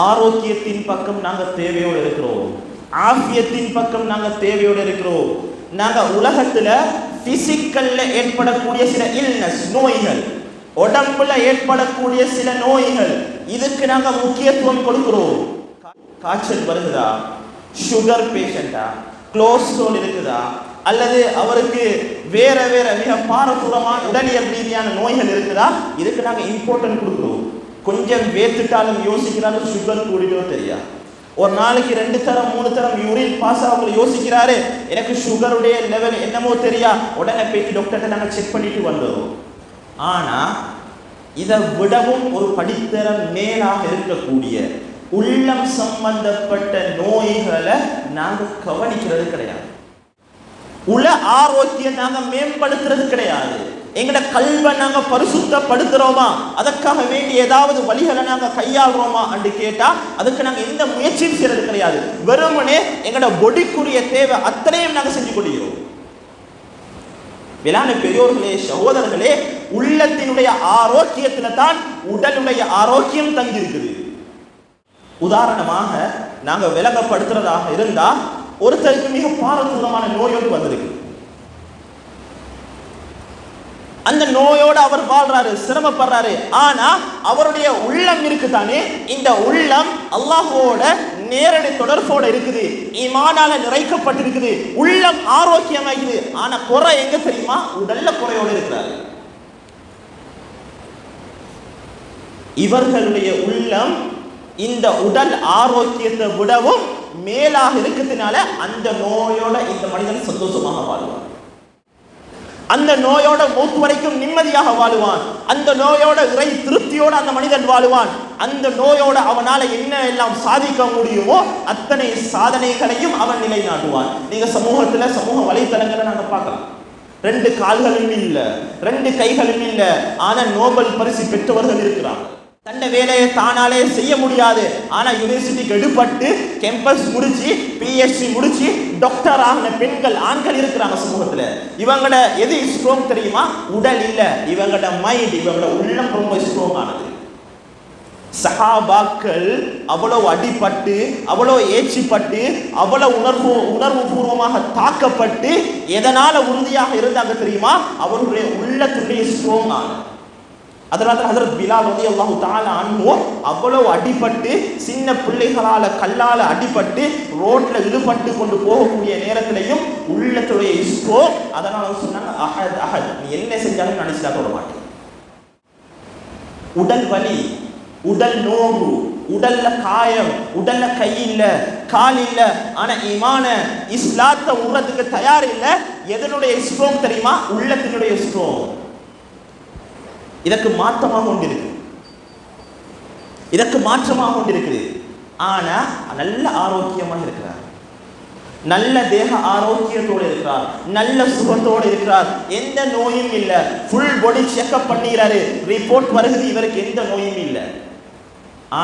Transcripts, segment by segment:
ஆரோக்கியத்தின் பக்கம் நாங்கள் தேவையோடு இருக்கிறோம், ஆஃபியத்தின் பக்கம் நாங்கள் தேவையோடு இருக்கிறோம். நாங்கள் உலகத்தில் பிசிக்கலில் ஏற்படக்கூடிய சில இல்னஸ் நோய்கள், உடம்புல ஏற்படக்கூடிய சில நோய்கள், இதுக்கு நாங்கள் முக்கியத்துவம் கொடுக்கிறோம். காய்ச்சல் வருகிறா, சுகர் பேஷண்டா, கொலஸ்ட்ரால் இருக்குதா, அல்லது அவருக்கு வேற வேற மிக பாரதூரமான உடலியல் ரீதியான நோய்கள் இருக்குதா, இதுக்கு நாங்கள் இம்பார்ட்டன்ட் கொடுக்குறோம். கொஞ்சம் வேத்துட்டாலும் யோசிக்கிறாலும் சுகர் கூடிட்டோ தெரியா, ஒரு நாளைக்கு 2 தரம் 3 தரம் யூரின் பாஸ் ஆகல யோசிக்கிறாரு, எனக்கு சுகருடைய லெவல் என்னமோ தெரியா, உடனே போயிட்டு டாக்டர்கிட்ட நாங்கள் செக் பண்ணிட்டு வந்துடுறோம். ஆனால் இதை விடவும் ஒரு படித்தரம் மேலாக இருக்கக்கூடிய உள்ளம் சம்பந்தப்பட்ட நோய்களை நாங்கள் கவனிக்கிறது கிடையாது. உல ஆரோக்கியம் நாங்கள் மேம்படுத்துறது கிடையாது. எங்கட கல்வை நாங்கள் பரிசுத்தப்படுத்துறோமா, அதற்காக வேண்டி ஏதாவது வழிகளை நாங்கள் கையாளுறோமா என்று கேட்டால் அதுக்கு நாங்கள் எந்த முயற்சியும் செய்யறது கிடையாது. வெறுமனே எங்கட பொடிக்குரிய தேவை அத்தனையும் நாங்கள் செஞ்சு கொள்கிறோம். வேளாண் பெரியோர்களே, சகோதரர்களே, உள்ளத்தினுடைய ஆரோக்கியத்தில் தான் உடலுடைய ஆரோக்கியம் தங்கியிருக்குது. உதாரணமாக நாங்கள் விளங்கப்படுத்துறதாக இருந்தால், ஒருத்தருக்கு மிக பாரதூரமான நோயோடு வந்திருக்கு. அந்த நோயோடு அவர் வாழ்றாரு, சிரமப்படுறாரு. ஆனா அவருடைய உள்ளம் இருக்குதானே, இந்த உள்ளம் அல்லாஹ்வோட நேரடி தொடர்போட இருக்குது, ஈமானால நிறைக்கப்பட்டிருக்குது, உள்ளம் ஆரோக்கியமாகுது. ஆனா குறை எங்க தெரியுமா? உடல்ல குறையோடு இருக்கிறாரு. இவர்களுடைய உள்ளம் இந்த உடல் ஆரோக்கியத்தை விடவும் மேலாக இருக்கிறதுனால அந்த நோயோட இந்த மனிதன் சந்தோஷமாக வாழ்வான், அந்த நோயோட மூத்து வரைக்கும் நிம்மதியாக வாழுவான், அந்த நோயோட இறை திருப்தியோட அந்த மனிதன் வாழுவான். அந்த நோயோட அவனால என்ன எல்லாம் சாதிக்க முடியுமோ அத்தனை சாதனைகளையும் அவன் நிலைநாட்டுவான். நீங்க சமூகத்துல சமூக வலைத்தளங்களை நாங்க பார்க்கலாம், 2 கால்களும் இல்லை, 2 கைகளும் இல்லை, ஆனா நோபல் பரிசு பெற்றவர்கள் இருக்கிறாங்க. தன்னை வேலையை தானாலே செய்ய முடியாது, ஆனா யூனிவர்சிட்டிக்கு எடுப்பட்டு கேம்பஸ் முடிச்சு பிஎஸ்சி முடிச்சு டாக்டர் ஆகின பெண்கள் ஆண்கள் இருக்கிறாங்க சமூகத்துல. இவங்களோட எது ஸ்ட்ராங் தெரியுமா? உடல் இல்லை, இவங்களோட மைண்ட், இவங்களோட உள்ளம் ரொம்ப ஸ்ட்ராங் ஆனது. சஹாபாக்கள் அவ்வளவு அடிபட்டு, அவ்வளவு ஏச்சிப்பட்டு, அவ்வளவு உணர்வு பூர்வமாக தாக்கப்பட்டு எதனால உறுதியாக இருந்தாங்க தெரியுமா? அவருடைய உள்ளத்துடைய ஸ்ட்ராங் ஆனது. அதனால ஹஜ்ரத் பிலால் ரலியல்லாஹு தஆலா அன்ஹு அவ்வளவு அடிபட்டு, சின்ன பிள்ளைகளால கல்லால அடிபட்டு ரோட்ல இழுபட்டு கொண்டு போகக்கூடிய நேரத்திலையும் உள்ளத்துடைய இஸ்கோ, அதனால சொன்னாங்க அஹத் அஹத், நீ என்ன செஞ்சாலும் நினைச்சா தொட மாட்டேன். உடல் வலி, உடல் நோவு, உடல்ல காயம், உடல்ல கை இல்ல கால் இல்ல, ஆனா ஈமான இஸ்லாத்தை உறதுக்கு தயார் இல்ல. எதனுடைய ஸ்ட்ராங் தெரியுமா? உள்ளத்தினுடைய ஸ்ட்ராங். இதற்கு மாற்றமாக கொண்டிருக்கு, இதற்கு மாற்றமாக கொண்டிருக்குது. ஆனா நல்ல ஆரோக்கியமாக இருக்கிறார், நல்ல தேக ஆரோக்கியத்தோடு இருக்கிறார், நல்ல சுகத்தோடு இருக்கிறார், எந்த நோயும் இல்லை, ஃபுல் பாடி செக்அப் பண்ணிக்கிறாரு, ரிப்போர்ட் வருகிறது இவருக்கு எந்த நோயும் இல்லை.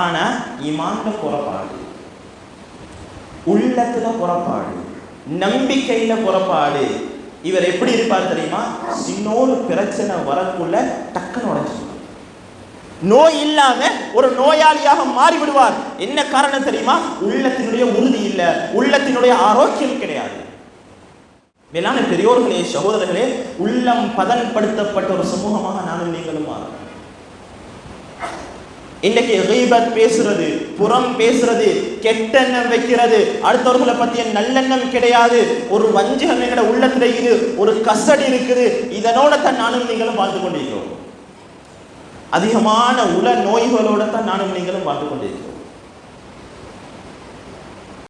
ஆனா ஈமான்ல குறைபாடு, உள்ளத்துல குறைபாடு, நம்பிக்கையில குறைபாடு. இவர் எப்படி இருப்பார் தெரியுமா? சின்னோரு பிரச்சனை வரக்குள்ள டக்குன்னு உடைஞ்சிருவார், நோய் இல்லாம ஒரு நோயாளியாக மாறிவிடுவார். என்ன காரணம் தெரியுமா? உள்ளத்தினுடைய உறுதி இல்லை, உள்ளத்தினுடைய ஆரோக்கியம் கிடையாது. மேலான பெரியோர்களே, சகோதரர்களே, உள்ளம் பதன்படுத்தப்பட்ட ஒரு சமூகமாக நானும் நீங்களும் மாறும். இன்னைக்கு கீபத் பேசுறது, புறம் பேசுறது, கெட்டெண்ணம் வைக்கிறது, அடுத்தவர்களை பற்றிய நல்லெண்ணம் கிடையாது, ஒரு வஞ்சகம் எங்கட உள்ளத்துல இருக்குது, ஒரு கசடி இருக்குது. இதனோட தான் நானும் நீங்களும் வாழ்ந்து கொண்டிருக்கிறோம். அதிகமான உல நோய்களோட தான் நானும் நீங்களும் வாழ்ந்து கொண்டிருக்கிறோம்.